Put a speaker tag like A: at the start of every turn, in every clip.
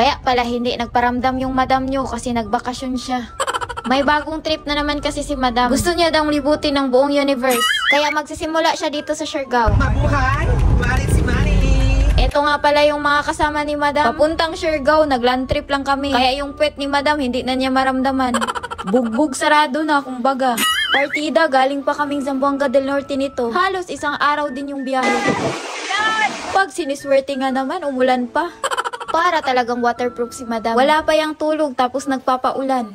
A: Kaya pala hindi nagparamdam yung madam nyo kasi nagbakasyon siya. May bagong trip na naman kasi si madam. Gusto niya daw libutin ng buong universe. Kaya magsisimula siya dito sa Siargao.
B: Mabuhay! Malit si Manny!
A: Ito nga pala yung mga kasama ni madam. Papuntang Siargao, nag-land trip lang kami. Kaya yung puwet ni madam hindi na niya maramdaman. Bugbog sarado na kumbaga. Partida, galing pa kaming Zamboanga del Norte nito. Halos isang araw din yung biyahe. Pag siniswerte nga naman, umulan pa. Para talagang waterproof si madam. Wala pa yung tulog tapos nagpapaulan.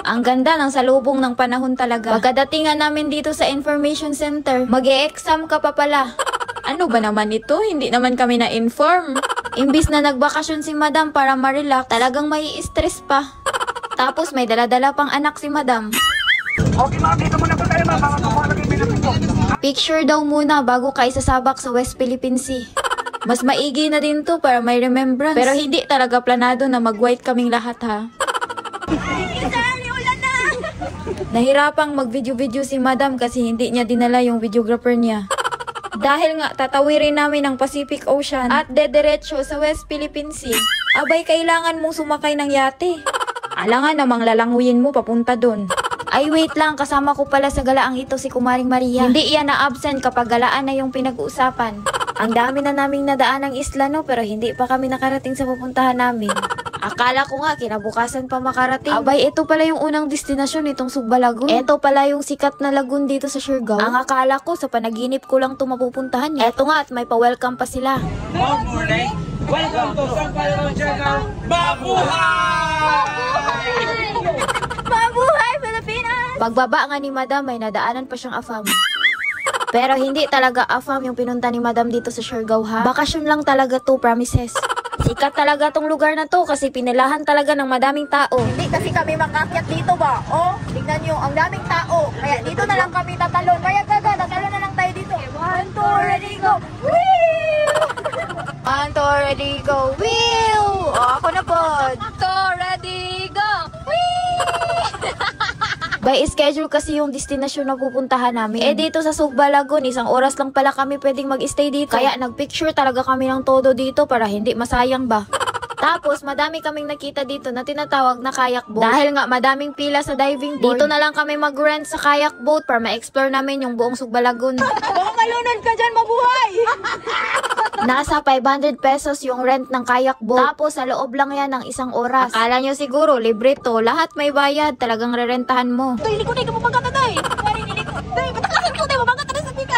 A: Ang ganda ng salubong ng panahon talaga. Pagkadating nga namin dito sa information center, mag-e-exam ka pa pala. Ano ba naman ito? Hindi naman kami na-inform. Imbis na nagbakasyon si madam para ma-relax, talagang may stress pa. Tapos may dala-dala pang anak si madam.
B: Okay ma'am, dito muna po tayo ma'am. Mga kukuha lang yung pinapin ko.
A: Picture daw muna bago ka isasabak sa West Philippine Sea. Mas maigi na din to para may remembrance. Pero hindi talaga planado na mag-white kaming lahat ha. Nahirapang mag-video-video si madam kasi hindi niya dinala yung videographer niya. Dahil nga tatawirin namin ang Pacific Ocean at dediretso sa West Philippine Sea, abay kailangan mong sumakay ng yate. Alangan namang lalanguyin mo papunta dun. Ay wait lang, kasama ko pala sa galaang ito si Kumaring Maria. Hindi yan na-absent kapag galaan na yung pinag-uusapan. Ang dami na naming nadaan ng isla no, pero hindi pa kami nakarating sa pupuntahan namin. Akala ko nga kinabukasan pa makarating. Abay, ito pala yung unang destinasyon nitong Sugba Lagoon. Ito pala yung sikat na lagoon dito sa Siargao. Ang akala ko sa panaginip ko lang ito mapupuntahan niya. Eto nga at may pa-welcome pa sila.
B: Good morning! Welcome to Sugba Lagoon, Siargao! Mabuhay!
A: Mabuhay, Pilipinas! Pagbaba nga ni madam, may nadaanan pa siyang afam. Pero hindi talaga afam yung pinunta ni madam dito sa Siargao ha. Bakasyon lang talaga to, promises. Sikat talaga tong lugar na to kasi pinilahan talaga ng madaming tao.
C: Hindi kasi kami makakyat dito ba? Oh, tignan nyo, ang daming tao. Kaya dito na lang kami tatalon. Kaya gaga, tatalon na lang tayo dito. 1, 2, ready, go! Wheel!
A: 1, 2, ready, go! Wheel! O, ako na po.
C: 2, ready, go!
A: By schedule kasi yung destinasyon na pupuntahan namin. Eh dito sa Sugba Lagoon, isang oras lang pala kami pwedeng mag-stay dito. Kaya nagpicture talaga kami ng todo dito para hindi masayang ba. Tapos madami kaming nakita dito na tinatawag na kayak boat. Dahil nga madaming pila sa diving board, dito na lang kami mag-rent sa kayak boat para ma-explore namin yung buong Sugba Lagoon.
C: Baka malunod ka dyan, mabuhay!
A: Nasa 500 pesos yung rent ng kayak boat. Tapos sa loob lang yan ng isang oras. Akala nyo siguro libre to, lahat may bayad, talagang rerentahan mo.
C: Ito, hindi ko na ikapapagat na tayo. Pari, hindi ko. Tayo, patakasin ko tayo, mabagat na sa pika.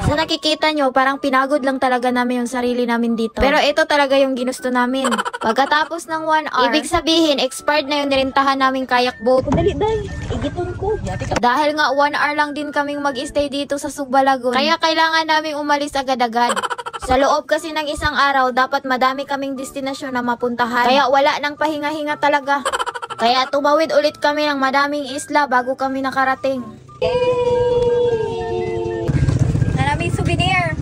A: Sa nakikita nyo, parang pinagod lang talaga namin yung sarili namin dito. Pero ito talaga yung ginusto namin. Pagkatapos ng 1 hour, ibig sabihin, expired na yung nirentahan naming kayak boat.
C: Dali, day. Igiton ko.
A: Dahil nga 1 hour lang din kaming mag-stay dito sa Sugba Lagoon, kaya kailangan naming umalis agad-agad. Sa loob kasi ng isang araw, dapat madami kaming destinasyon na mapuntahan. Kaya wala nang pahinga-hinga talaga. Kaya tumawid ulit kami ng madaming isla bago kami nakarating.
C: Maraming souvenir.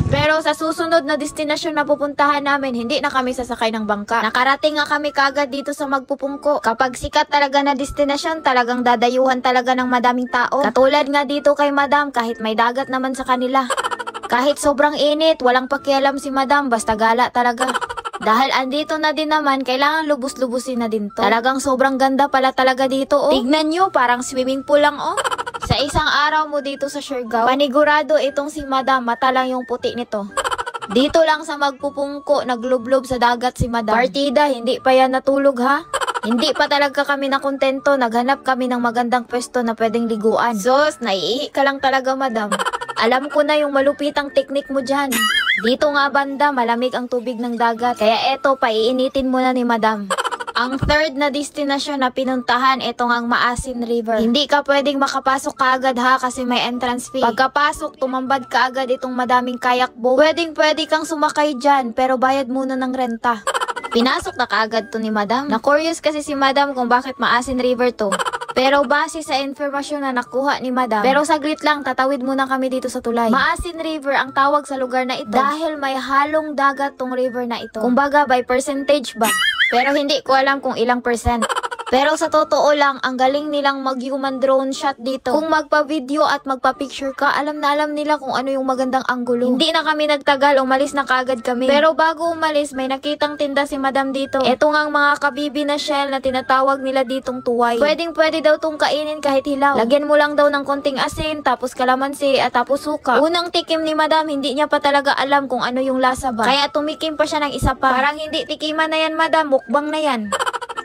A: Pero sa susunod na destinasyon na pupuntahan namin, hindi na kami sasakay ng bangka. Nakarating nga kami kagad dito sa Magpupungko. Kapag sikat talaga na destinasyon, talagang dadayuhan talaga ng madaming tao. Katulad nga dito kay madam, kahit may dagat naman sa kanila. Kahit sobrang init, walang pakialam si madam, basta gala talaga. Dahil andito na din naman, kailangan lubos-lubusin na din to. Talagang sobrang ganda pala talaga dito, oh. Tignan nyo, parang swimming pool lang, oh. Sa isang araw mo dito sa Siargao, panigurado itong si madam, mata lang yung puti nito. Dito lang sa Magpupungko, naglublob sa dagat si madam. Partida, hindi pa yan natulog ha? Hindi pa talaga kami nakontento, naghanap kami ng magandang pwesto na pwedeng liguan. Sos, naiihi ka lang talaga madam. Alam ko na yung malupitang teknik mo dyan. Dito nga banda, malamig ang tubig ng dagat. Kaya eto, paiinitin mo na ni madam. Ang third na destinasyon na pinuntahan, ito ngang Maasin River. Hindi ka pwedeng makapasok kaagad ha kasi may entrance fee. Pagkapasok, tumambad ka agad itong madaming kayak boat. Pwedeng-pwede kang sumakay dyan, pero bayad muna ng renta. Pinasok na kaagad to ni madam. Na-curious kasi si madam kung bakit Maasin River to. Pero base sa informasyon na nakuha ni madam, pero saglit lang, tatawid muna kami dito sa tulay. Maasin River ang tawag sa lugar na ito dahil may halong dagat tong river na ito. Kumbaga by percentage ba? Pero hindi ko alam kung ilang percent. Pero sa totoo lang, ang galing nilang mag-human drone shot dito. Kung magpa-video at magpa-picture ka, alam na alam nila kung ano yung magandang anggulo. Hindi na kami nagtagal, umalis na kaagad kami. Pero bago umalis, may nakitang tinda si madam dito. Eto nga ang mga kabibi na shell na tinatawag nila ditong tuway. Pwedeng-pwede daw tong kainin kahit hilaw. Lagyan mo lang daw ng konting asin, tapos kalamansi, at tapos suka. Unang tikim ni madam, hindi niya pa talaga alam kung ano yung lasa ba. Kaya tumikim pa siya ng isa pa. Parang hindi tikiman na yan madam, mukbang na yan.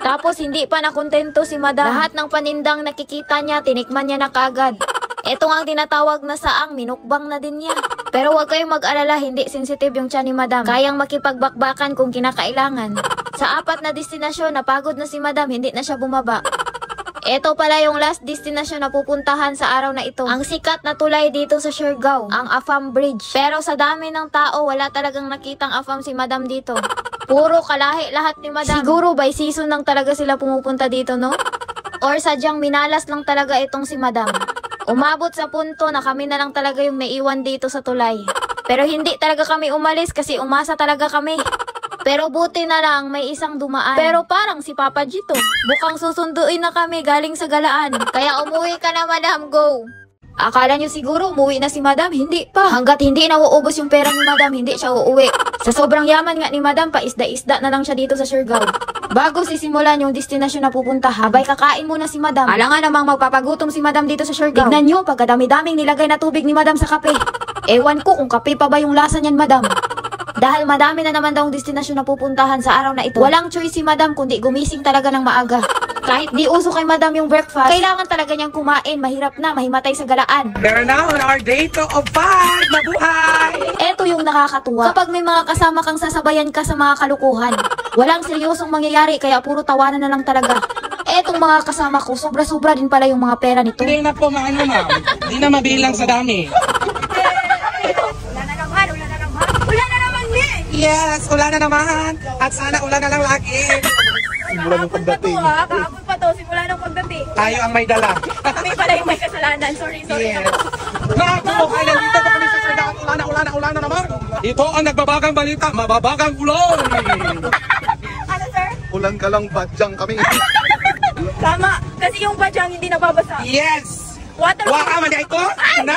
A: Tapos hindi pa nakontento si madam. Lahat ng panindang nakikita niya, tinikman niya na kagad. Ito nga ang tinatawag na saang, minukbang na din niya. Pero huwag kayong mag-alala, hindi sensitive yung tiyan ni madam. Kayang makipagbakbakan kung kinakailangan. Sa 4 na destinasyon, napagod na si madam, hindi na siya bumaba. Ito pala yung last destination na pupuntahan sa araw na ito. Ang sikat na tulay dito sa Siargao, ang Afam Bridge. Pero sa dami ng tao, wala talagang nakitang Afam si madam dito. Puro kalahi lahat ni madam. Siguro by season lang talaga sila pumupunta dito, no? Or sadyang minalas lang talaga itong si madam. Umabot sa punto na kami na lang talaga yung naiwan dito sa tulay. Pero hindi talaga kami umalis kasi umasa talaga kami. Pero buti na lang may isang dumaan. Pero parang si Papa Gito. Bukang susunduin na kami galing sa galaan. Kaya umuwi ka na madam, go! Akala nyo siguro umuwi na si madam, hindi pa. Hanggat hindi nauubos yung pera ni madam, hindi siya uuwi. Sa sobrang yaman nga ni madam, paisda-isda na lang siya dito sa Siargao. Bago sisimulan yung destinasyon na pupunta, habay kakain muna si madam. Alangan namang magpapagutom si madam dito sa Siargao. Tignan nyo, pagkadami-daming nilagay na tubig ni madam sa kape. Ewan ko kung kape pa ba yung lasa niyan madam. Dahil madami na naman daw ang destinasyon na pupuntahan sa araw na ito. Walang choice si madam kundi gumising talaga ng maaga. Kahit di uso kay madam yung breakfast, kailangan talaga niyang kumain. Mahirap na, mahimatay sa galaan.
B: Pero now, on our day to of 5, mabuhay!
A: Eto yung nakakatuwa. Kapag may mga kasama kang sasabayan ka sa mga kalukuhan, walang seryosong mangyayari kaya puro tawanan na lang talaga. Etong mga kasama ko, sobra-sobra din pala yung mga pera nito.
B: Hindi na po maano ma'am. Hindi na mabilang sa dami.
C: Wala na naman, wala na naman. Wala na naman, ni!
B: Yes, ulan na naman. At sana ulan na lang lagi.
C: Simula ng pagdating. Kahapon pa to, simula ng pagdating.
B: Tayo ang may dala.
C: Kami pala yung may kasalanan. Sorry.
B: Yes. Nakakulukan lang dito kami sa Siargao. Ulan na naman. Ito ang nagbabagang balita. Mababagang ulan.
C: Ano, sir?
D: Ulan ka lang, badyang kami.
C: Tama. Kasi yung badyang hindi nababasa.
B: Yes.
C: Water.
B: Waka man ito. Na.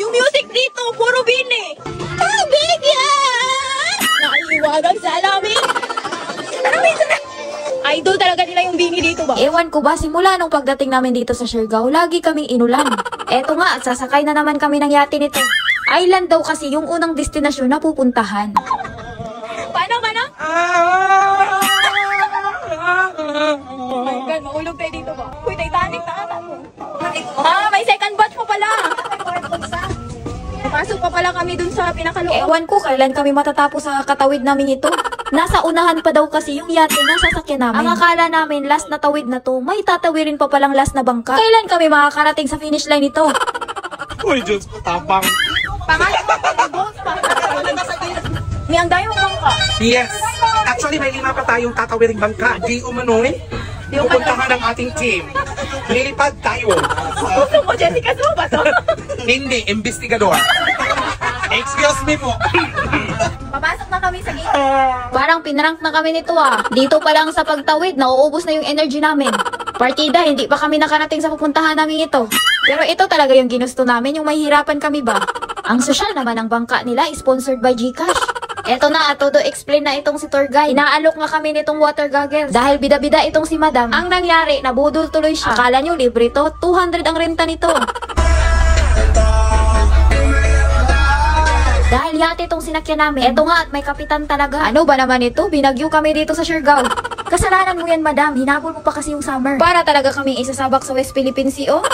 C: Yung music dito, puro bini. Bigyan! Nakaliwagang sa alamin. Idol talaga nila yung bini dito ba?
A: Ewan ko ba, simula nung pagdating namin dito sa Siargao, lagi kaming inulan. Eto nga, at sasakay na naman kami ng yate nito. Island daw kasi yung unang destinasyon na pupuntahan.
C: Paano? Oh my God, maulog tayo dito ba? Uy, Titanic, may second batch pa pala. Pasok pa pala kami dun sa pinakaloob.
A: Ewan ko, kailan kami matatapos sa katawid namin ito. Nasa unahan pa daw kasi yung yate na sasakyan namin. Ang akala namin, last na tawid na to, may tatawirin pa palang last na bangka. Kailan kami makakarating sa finish line ito?
B: Uy, Diyos ko, tapang.
C: Pangalan pa pa. May ang dayo bangka.
B: Yes. Actually, may 5 pa tayong tatawiring bangka. Di umano'y. Pupuntahan ng ating team. Lilipad tayo.
C: Gusto mo, Jessica, so ba to?
B: Hindi, investigador. Excuse me po.
C: Papasok na kami sa gate.
A: Parang pinrank na kami nito ah. Dito pa lang sa pagtawid, nauubos na yung energy namin. Partida, hindi pa kami nakarating sa pupuntahan namin ito. Pero ito talaga yung ginusto namin, yung mahihirapan kami ba? Ang sosyal naman ng bangka nila, sponsored by GCash. Eto na, todo explain na itong si tour guide. Inaalok nga kami nitong water goggles. Dahil bida-bida itong si madam. Ang nangyari, nabudol tuloy siya. Akala nyo libre to, 200 ang renta nito. Dahil yate itong sinakyan namin. Eto nga at may kapitan talaga. Ano ba naman ito? Binagyo kami dito sa Siargao. Kasalanan mo yan madam, hinabol mo pa kasi yung summer. Para talaga kaming isasabak sa West Philippine Sea, oh.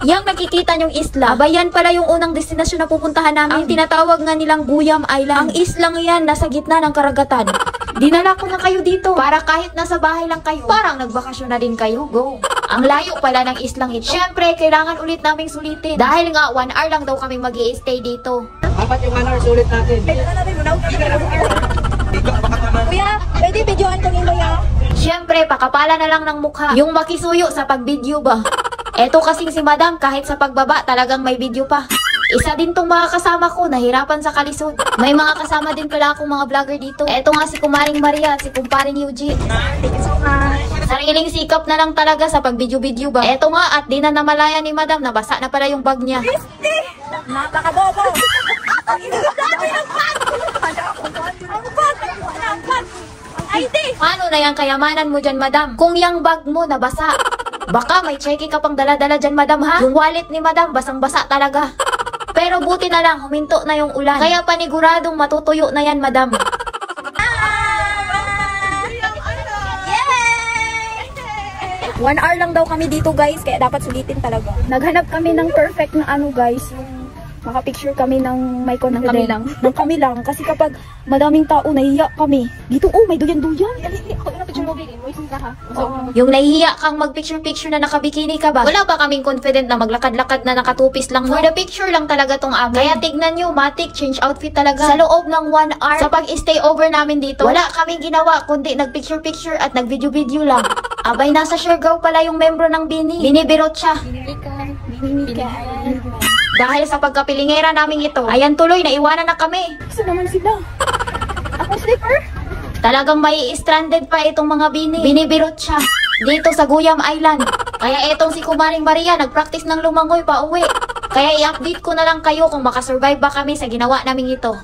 A: Yang nakikita nyong isla, abayan pala yung unang destinasyon na pupuntahan namin. Ang tinatawag nga nilang Guyam Island. Ang islang yan, nasa gitna ng karagatan. Dinala ko na kayo dito para kahit nasa bahay lang kayo, parang nagbakasyon na din kayo. Go! Ang layo pala ng islang ito. Syempre, kailangan ulit naming sulitin. Dahil nga, 1 hour lang daw kaming mag-i-stay dito.
B: Dapat yung 1 hour sulit natin.
C: Kailangan natin munaw kami na Kuya, pwede videoan ko nila ya?
A: Syempre, pakapala na lang ng mukha. Yung makisuyo sa pag-video ba? Eto kasing si madam, kahit sa pagbaba, talagang may video pa. Isa din tong mga kasama ko, nahirapan sa kalisod. May mga kasama din pala akong mga vlogger dito. Eto nga si Kumaring Maria at si Kumparing Yuji.
C: Thank you so much.
A: Sariling sikap na lang talaga sa pagbidyo-bidyo ba. Eto nga at di na namalayan ni Madam, nabasa na pala yung bag niya.
C: Napakabobo. Ang dami ng bag. Ang bag. Ang ID.
A: Paano na yung kayamanan mo dyan, Madam? Kung yung bag mo nabasa, baka may cheque ka pang dala-dala dyan, Madam, ha? Yung wallet ni Madam, basang-basa talaga. Pero buti na lang, huminto na yung ulan. Kaya paniguradong matutuyo na yan, Madam.
C: Yay! 1 hour lang daw kami dito guys, kaya dapat sulitin talaga. Naghanap kami ng perfect na ano guys, yung makapicture kami ng may confidence. Ng kami lang. Kasi kapag madaming tao, nahihiya kami. Dito, oh, may duyan-duyan. Ako yung picture mo, baby. Voicing ka ha.
A: Yung nahihiya kang mag-picture-picture na nakabikini ka ba? Wala pa kaming confident na maglakad-lakad na nakatupis lang. For the picture lang talaga tong amin. Kaya tignan nyo, matik, change outfit talaga. Sa loob ng 1 hour, sa pag-stay over namin dito, wala kaming ginawa kundi nag-picture-picture at nag-video-video lang. Abay, nasa Siargao pala yung membro ng Bini. Binibirot siya. Dahil sa pagkapilingera namin ito, ayan tuloy, naiwanan na kami.
C: Gusto naman sila. Ako slipper.
A: Talagang may stranded pa itong mga Bini. Binibirot siya dito sa Guyam Island. Kaya etong si Kumaring Maria, nagpractice ng lumangoy pa uwi. Kaya i-update ko na lang kayo kung makasurvive ba kami sa ginawa namin ito.